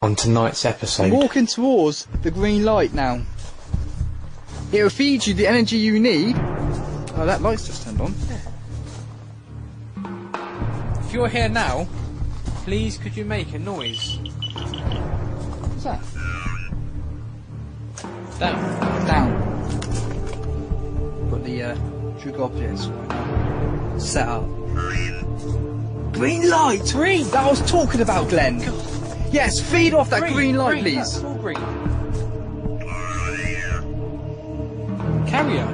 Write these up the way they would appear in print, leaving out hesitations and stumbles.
On tonight's episode, I'm walking towards the green light now. It will feed you the energy you need. Oh, that light's just turned on. Yeah. If you're here now, please could you make a noise? What's that? Down. Down. Got the trigger objects right now set up. Green light! Green! That I was talking about, Glenn. God. Yes, feed off that green light, please. That's all green. Carrier.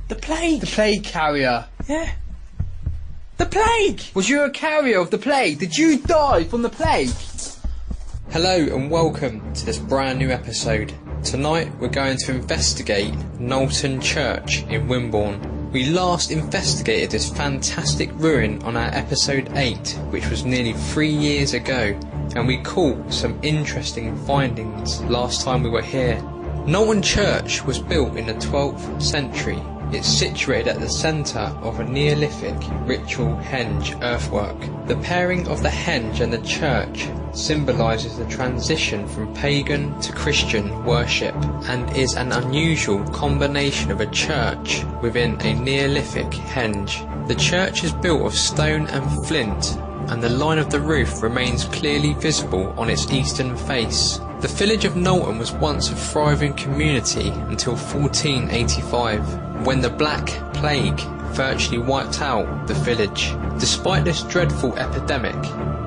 The plague. The plague carrier. Yeah. The plague. Was you a carrier of the plague? Did you die from the plague? hello and welcome to this brand new episode. Tonight we're going to investigate Knowlton Church in Wimborne. We last investigated this fantastic ruin on our episode 8, which was nearly 3 years ago, and we caught some interesting findings last time we were here. Knowlton Church was built in the 12th century. It's situated at the centre of a Neolithic ritual henge earthwork. The pairing of the henge and the church symbolises the transition from pagan to Christian worship, and is an unusual combination of a church within a Neolithic henge. The church is built of stone and flint, and the line of the roof remains clearly visible on its eastern face. The village of Knowlton was once a thriving community until 1485, when the Black Plague virtually wiped out the village. Despite this dreadful epidemic,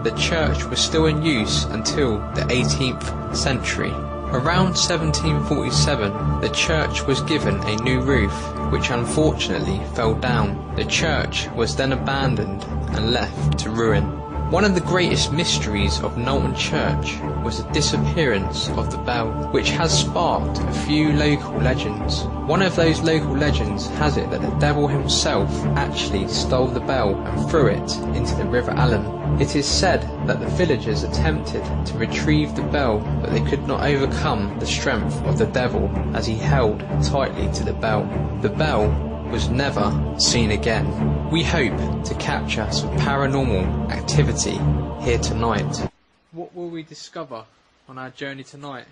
the church was still in use until the 18th century. Around 1747, the church was given a new roof, which unfortunately fell down. The church was then abandoned and left to ruin. One of the greatest mysteries of Knowlton Church was the disappearance of the bell, which has sparked a few local legends. One of those local legends has it that the devil himself actually stole the bell and threw it into the River Allen. It is said that the villagers attempted to retrieve the bell, but they could not overcome the strength of the devil as he held tightly to the bell. The bell was never seen again. We hope to capture some paranormal activity here tonight. What will we discover on our journey tonight?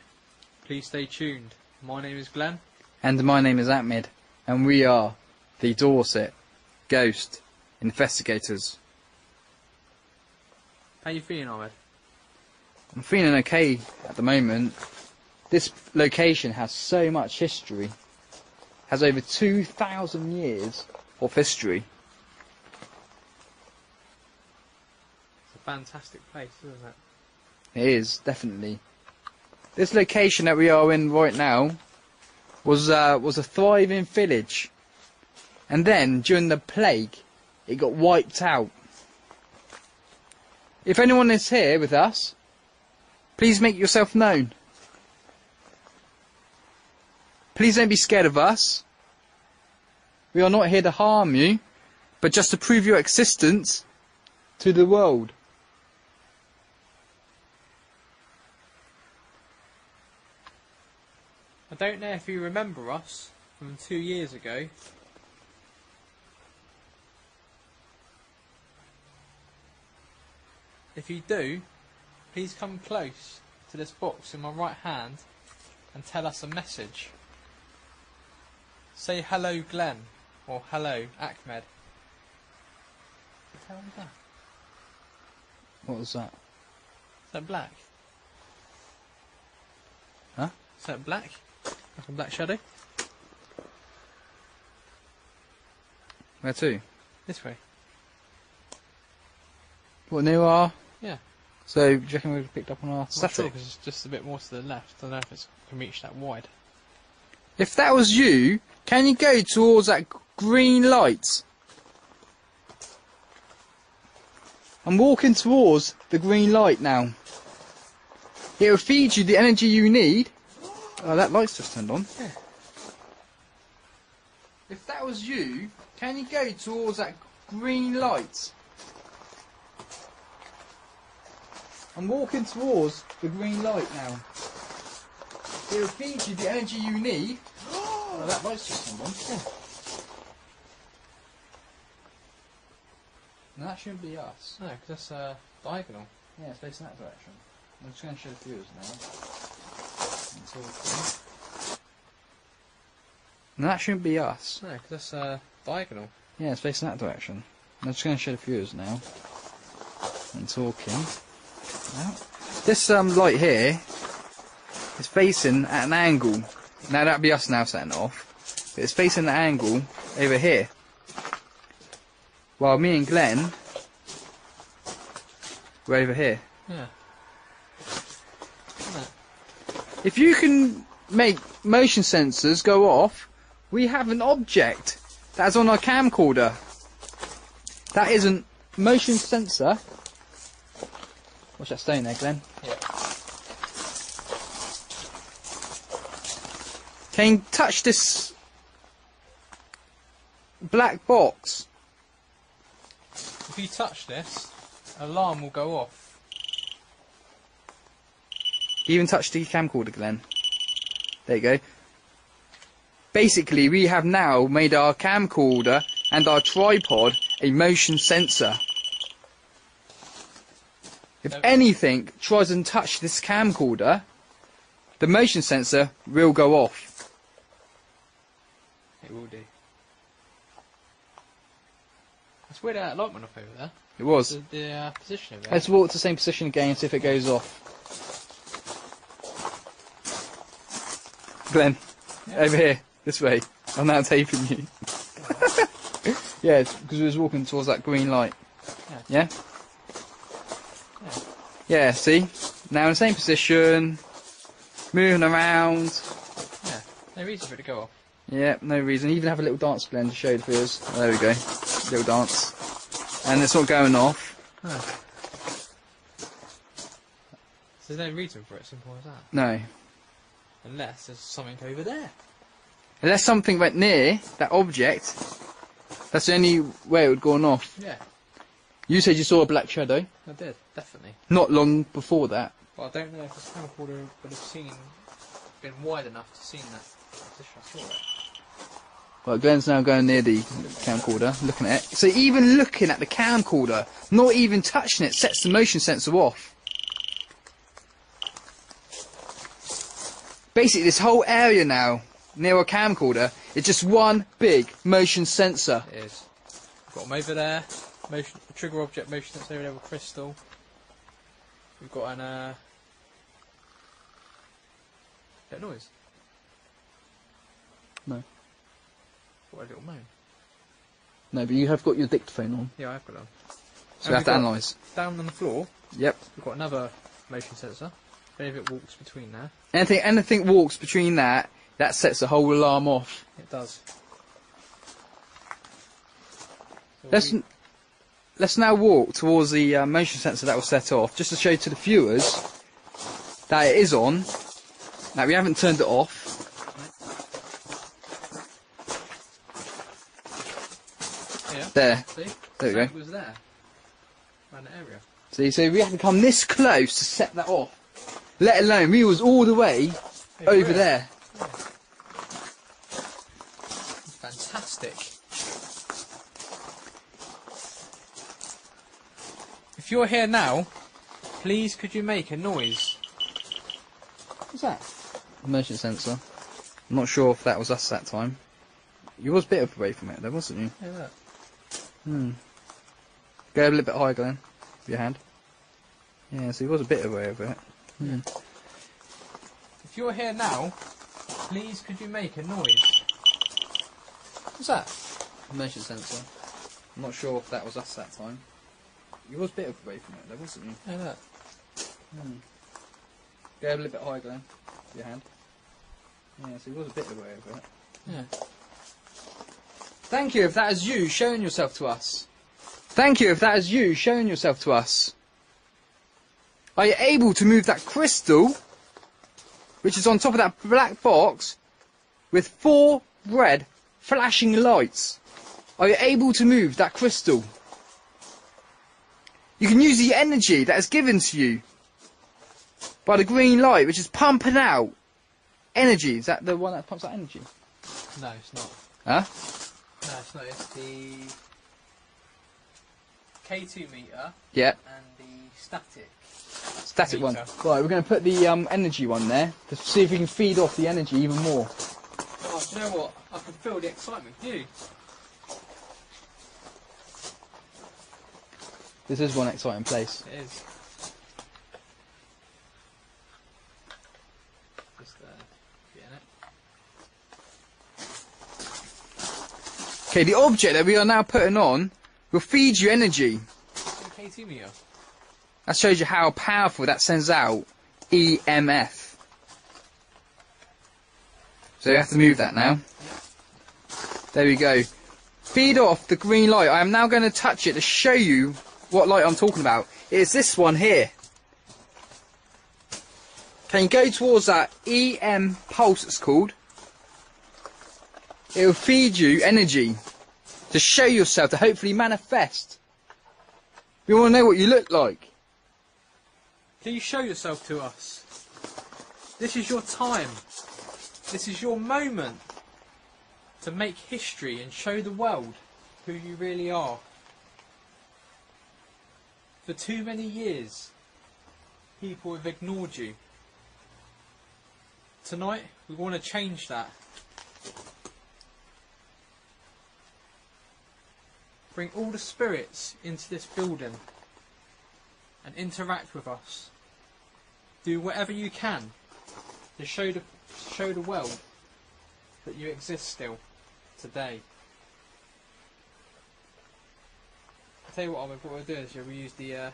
Please stay tuned. My name is Glen. And my name is Ahmed, and we are the Dorset Ghost Investigators. How you feeling, Ahmed? I'm feeling okay at the moment. This location has so much history. Has over 2,000 years of history. It's a fantastic place, isn't it? It is, definitely. This location that we are in right now was a thriving village. And then, during the plague, it got wiped out. If anyone is here with us, please make yourself known. Please don't be scared of us. We are not here to harm you, but just to prove your existence to the world. I don't know if you remember us from 2 years ago. If you do, please come close to this box in my right hand and tell us a message. Say hello Glenn, or hello Ahmed. What the hell was that? What was that? Is that black? Huh? Is that black? Like a black shadow? Where to? This way. What, near our... Yeah. So, do you reckon we've picked up on our I'm not static? sure, 'cause it's just a bit more to the left. I don't know if it can reach that wide. If that was you, can you go towards that green light? I'm walking towards the green light now. It will feed you the energy you need. Oh, that light's just turned on. Yeah. If that was you, can you go towards that green light? I'm walking towards the green light now. It will feed you the energy you need. Oh, that light's just turned on. Yeah. No, that shouldn't be us. No, because that's diagonal. Yeah, it's facing that direction. I'm just going to show the viewers now. No, that shouldn't be us. No, because that's diagonal. Yeah, it's facing that direction. I'm just going to show the viewers now. I'm talking. Now, this light here is facing at an angle. Now that'd be us now setting it off. But it's facing the angle over here. While me and Glenn we're over here. Yeah. Isn't it? If you can make motion sensors go off, we have an object that's on our camcorder. That isn't motion sensor. Watch that stone there, Glenn. Yeah. Can you touch this black box? If you touch this, alarm will go off. Even touch the camcorder, Glenn. There you go. Basically, we have now made our camcorder and our tripod a motion sensor. If anything tries and touch this camcorder, the motion sensor will go off. It will do. It's weird how that light went off over there. It was. The position of it. Let's walk to the same position again and see if it goes off. Glenn, over here, this way. I'm now taping you. Yeah, because we was walking towards that green light. Yeah? Yeah, see? Now in the same position, moving around. Yeah, no reason for it to go off. Yeah, no reason. Even have a little dance, Glenn, to show the viewers. Oh, there we go. Little dance. And it's not going off. Huh. So there's no reason for it, simple as that. No. Unless there's something over there. Unless something went near that object, that's the only way it would go on off. Yeah, You said you saw a black shadow. I did, definitely. Not long before that. But I don't know if this camcorder would have been wide enough to see that position I saw it. Well, Glenn's now going near the camcorder, looking at it. So even looking at the camcorder, not even touching it, sets the motion sensor off. Basically, this whole area now, near our camcorder, is just one big motion sensor. It is. We've got them over there. Motion, trigger object motion sensor over there with crystal. We've got an that noise? No. What a little moan. No, but you have got your dictaphone on. Yeah, I've got it on. So we have to analyse. Down on the floor, Yep. we've got another motion sensor. If it walks between there. Anything walks between that sets the whole alarm off. It does. So Let's now walk towards the motion sensor that was set off, just to show to the viewers that it is on. Now we haven't turned it off. Yeah. There. See? There we go. It was there. Around the area. See, so we have to come this close to set that off. Let alone, we was all the way over there. Yeah. Fantastic. If you're here now, please could you make a noise? What's that? Motion sensor. I'm not sure if that was us that time. You was a bit away from it though, wasn't you? Yeah, look. Go a little bit higher, Glenn, with your hand. Yeah, so he was a bit away over it. If you're here now, please could you make a noise? What's that? Motion sensor. I'm not sure if that was us that time. You was a bit away from it though, wasn't you? Yeah, look. Go a little bit higher, Glenn, with your hand. Yeah, so he was a bit away over it. Yeah. Thank you if that is you showing yourself to us. Thank you if that is you showing yourself to us. Are you able to move that crystal, which is on top of that black box, with 4 red flashing lights? Are you able to move that crystal? You can use the energy that is given to you by the green light, which is pumping out energy. Is that the one that pumps out energy? No, it's not. Huh? No, it's not. It's the K2 meter Yeah. and the static Static one. Meter. Right, we're going to put the energy one there to see if we can feed off the energy even more. Oh, do you know what? I can feel the excitement. Do you? This is one exciting place. It is. Just getting it. Okay, the object that we are now putting on will feed you energy. KT meter. That shows you how powerful that sends out EMF. So you have to move that now. There we go. Feed off the green light. I am now going to touch it to show you what light I'm talking about. It's this one here. Can you go towards that EM pulse it's called? It will feed you energy to show yourself, to hopefully manifest. We want to know what you look like. Can you show yourself to us? This is your time. This is your moment to make history and show the world who you really are. For too many years, people have ignored you. Tonight, we want to change that. Bring all the spirits into this building and interact with us. Do whatever you can to show the world that you exist still today. I'll tell you what we'll do is we use the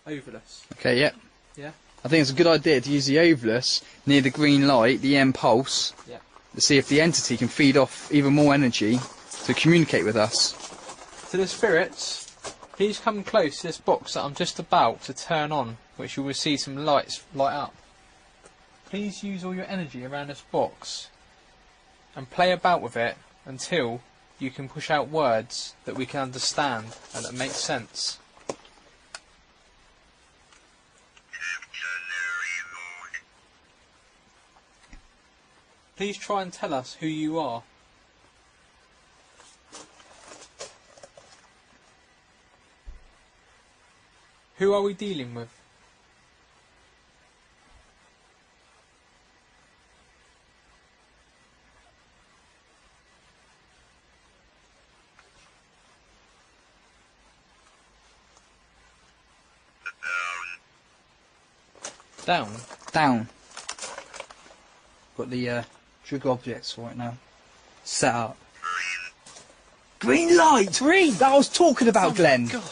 Ovilus. Okay, yep. Yeah? I think it's a good idea to use the Ovilus near the green light, the EM pulse, Yeah. to see if the entity can feed off even more energy to communicate with us. To the spirits, please come close to this box that I'm just about to turn on, which you will see some lights light up. Please use all your energy around this box and play about with it until you can push out words that we can understand and that make sense. Please try and tell us who you are. Who are we dealing with? Down. Down. Got the trigger objects right now set up. Green light! Green! That I was talking about, Glenn. God.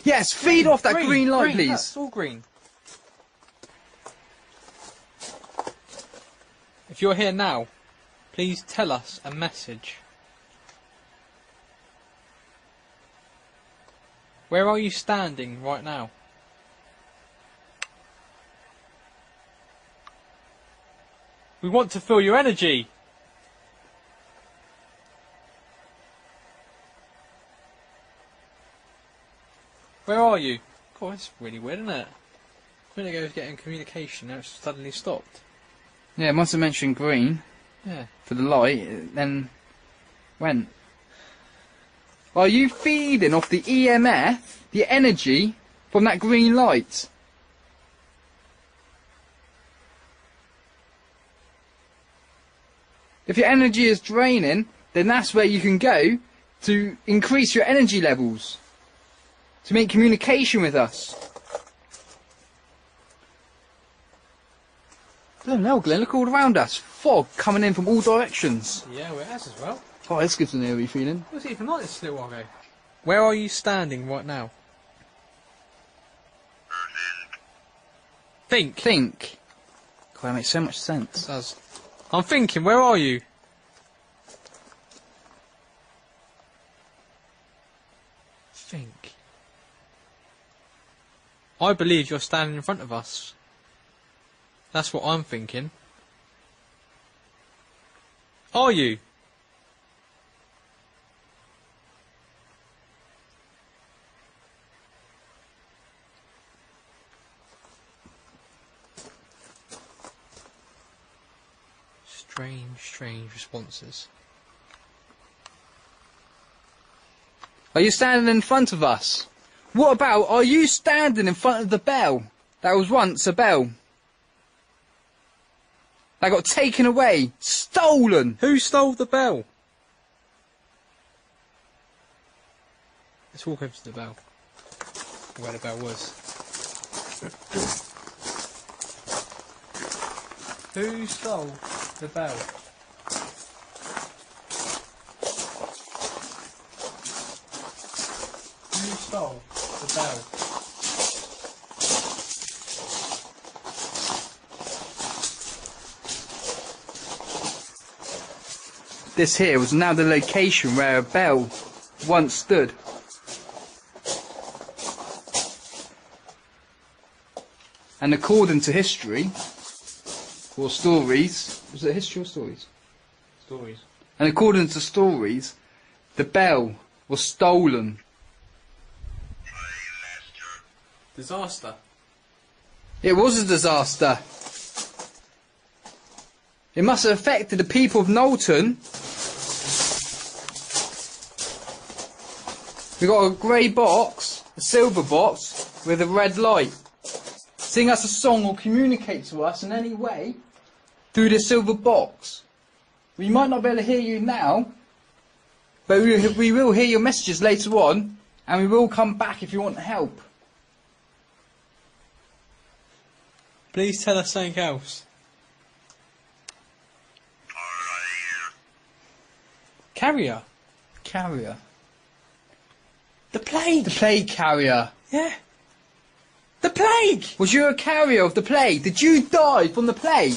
Yes, feed off that green light, please. That's all green. If you're here now, please tell us a message. Where are you standing right now? We want to feel your energy. Where are you? God, that's really weird, isn't it? A minute ago I was getting communication, now it's suddenly stopped. Yeah, it must have mentioned green Yeah. for the light, then went. Are you feeding off the EMF, the energy, from that green light? If your energy is draining, then that's where you can go to increase your energy levels, to make communication with us. Bloody hell, Glenn, look all around us. Fog coming in from all directions. Yeah, well, it has as well. Oh, this gives an eerie feeling. It was even like this a little while ago. Where are you standing right now? Think. Think. God, that makes so much sense. It does. I'm thinking, where are you? Think. I believe you're standing in front of us. That's what I'm thinking. Are you? Strange responses. Are you standing in front of us? What about, are you standing in front of the bell? That was once a bell. That got taken away. Stolen. Who stole the bell? Let's walk over to the bell. Where the bell was. Who stole the bell? Who stole the bell? This here was now the location where a bell once stood. And according to history, or stories, was it history or stories? Stories. And according to stories, the bell was stolen. Disaster. It was a disaster. It must have affected the people of Knowlton. We got a grey box, a silver box, with a red light. Sing us a song or communicate to us in any way through the silver box. We might not be able to hear you now, but we will hear your messages later on, and we will come back if you want help. Please tell us something else. Carrier. Carrier. The plague. The plague carrier. Yeah. The plague. Was you a carrier of the plague? Did you die from the plague?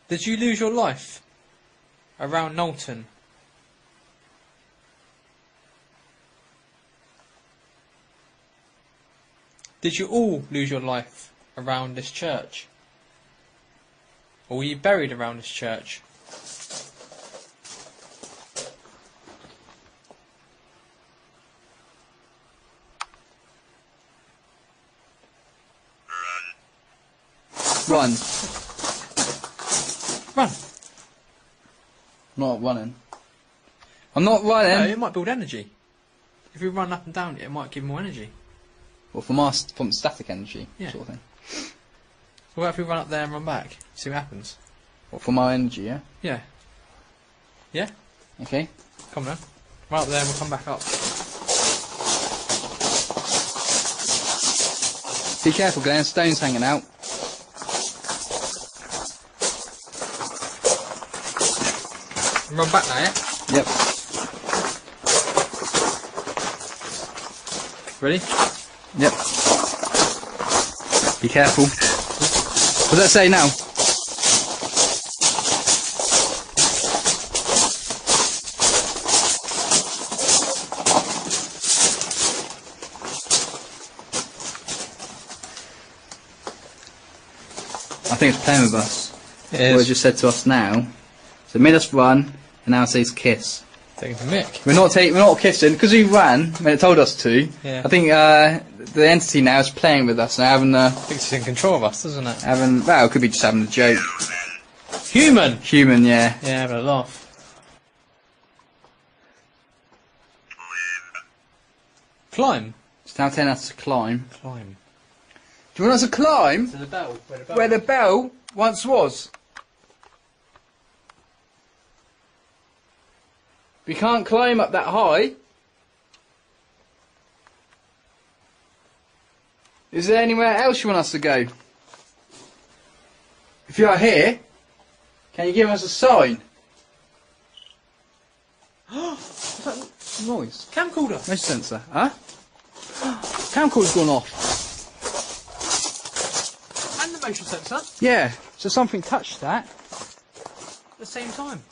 Did you lose your life around Knowlton? Did you all lose your life around this church? Or were you buried around this church? Run. Run. I'm not running. I'm not running. No, it might build energy. If you run up and down it might give more energy. Well, from static energy, Yeah. sort of thing. So what if we run up there and run back? See what happens? What, from our energy, yeah? Yeah. Yeah? Okay. Come on then. Run up there and we'll come back up. Be careful, Glenn. Stones hanging out. Run back now, yeah? Yep. Ready? Yep. Be careful. What does that say now? I think it's playing with us. It What it is. just said to us now. So it made us run, and now it says kiss. Taking the mick. We're not kissing because we ran when it told us to. Yeah. I think the entity now is playing with us now, I think it's in control of us, doesn't it? well, it could be just having a joke. Human! Human, yeah. Yeah, having a laugh. Climb. It's now telling us to climb. Climb. Do you want us to climb To the bell. where the bell once was? We can't climb up that high. Is there anywhere else you want us to go? If you are here, can you give us a sign? What's that Noise. camcorder? Motion sensor, huh? Camcorder's gone off. And the motion sensor Yeah, so something touched that. at the same time.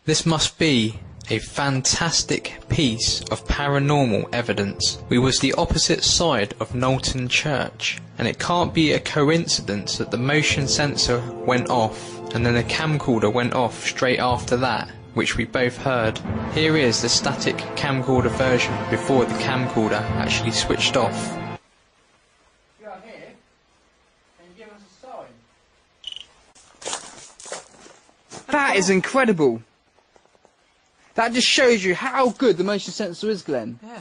This must be a fantastic piece of paranormal evidence. We was the opposite side of Knowlton Church, and it can't be a coincidence that the motion sensor went off and then the camcorder went off straight after that, which we both heard. Here is the static camcorder version before the camcorder actually switched off. If you are here, can you give us a sign? is incredible. That just shows you how good the motion sensor is, Glenn. Yeah.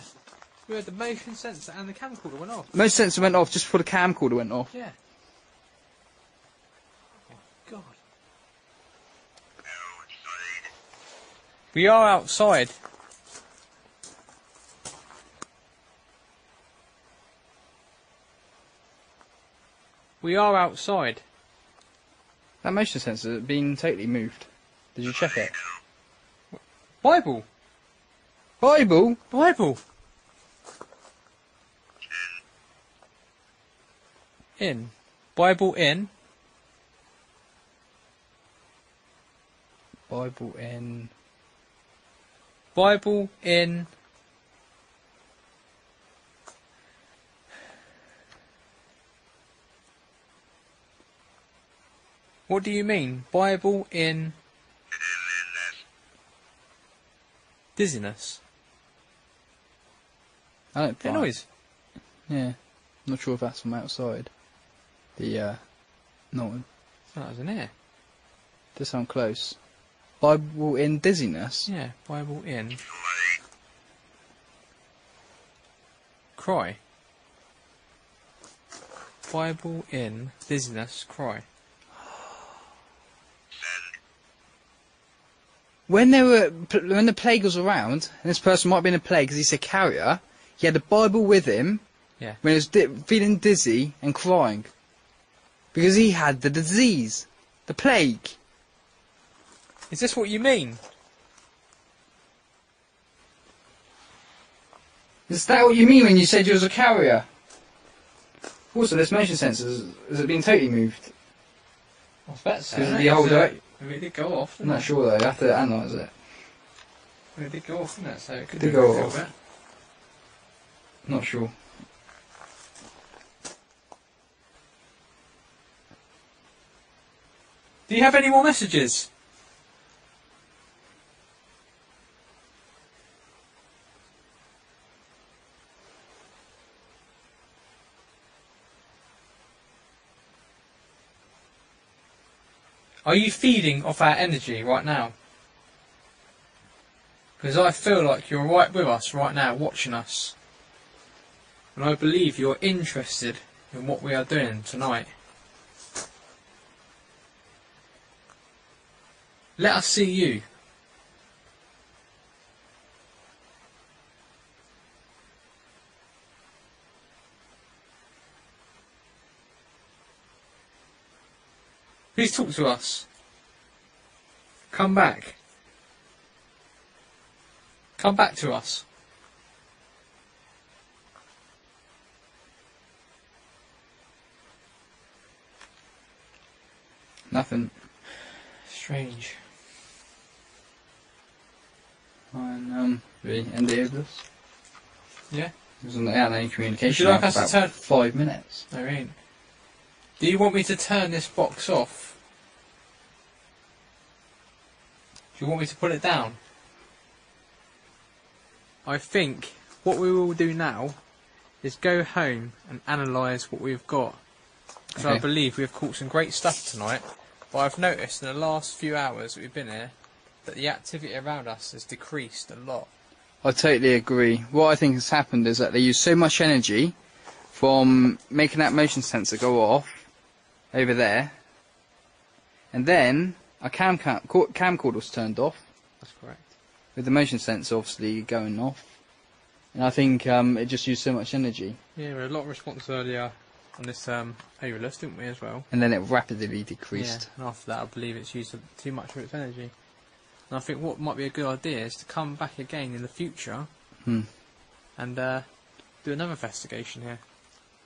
We had the motion sensor and the camcorder went off. Motion sensor went off just before the camcorder went off. Yeah. Oh, God. We are outside. We are outside. That motion sensor has been totally moved. Did you check it? Bible. Bible? Bible. In. Bible in. Bible in. Bible in. What do you mean? Bible in dizziness. I don't That buy it. noise. Yeah. I'm not sure if that's from outside. The, Knowlton. That was in here. Does sound close. Bible in dizziness? Yeah, Bible in. Cry. Bible in dizziness. Cry. When the plague was around, and this person might have been a plague because he's a carrier, he had the Bible with him Yeah. when he was feeling dizzy and crying. Because he had the disease. The plague. Is this what you mean? Is that what you mean when you said you was a carrier? Also, this motion sensor, has it been totally moved? I bet so. Because of the whole direct... It did go off. I'm not sure though, you have to analyse it. It did go off, didn't it? So it could Did do go a little off. bit. Not sure. Do you have any more messages? Are you feeding off our energy right now? Because I feel like you're right with us right now, watching us. And I believe you're interested in what we are doing tonight. Let us see you. Please talk to us. Come back. Come back to us. Nothing. Strange. And, we ended this. Yeah? Wasn't had any communication Would you like for us to about turn- 5 minutes. No, it ain't. Do you want me to turn this box off? Do you want me to put it down? I think what we will do now is go home and analyse what we've got. Because I Okay. believe we've caught some great stuff tonight. But I've noticed in the last few hours that we've been here that the activity around us has decreased a lot. I totally agree. What I think has happened is that they use so much energy from making that motion sensor go off over there, and then a camcorder was turned off That's correct. with the motion sensor obviously going off, and I think it just used so much energy, Yeah, we had a lot of response earlier on this Ovilus, didn't we, as well? and then it rapidly decreased. Yeah, and after that I believe it's used too much of its energy. And I think what might be a good idea is to come back again in the future Hmm. and do another investigation here.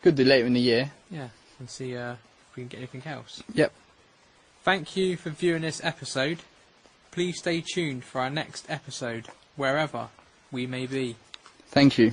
Could do later in the year. Yeah, and see if we can get anything else. Yep. Thank you for viewing this episode. Please stay tuned for our next episode, wherever we may be. Thank you.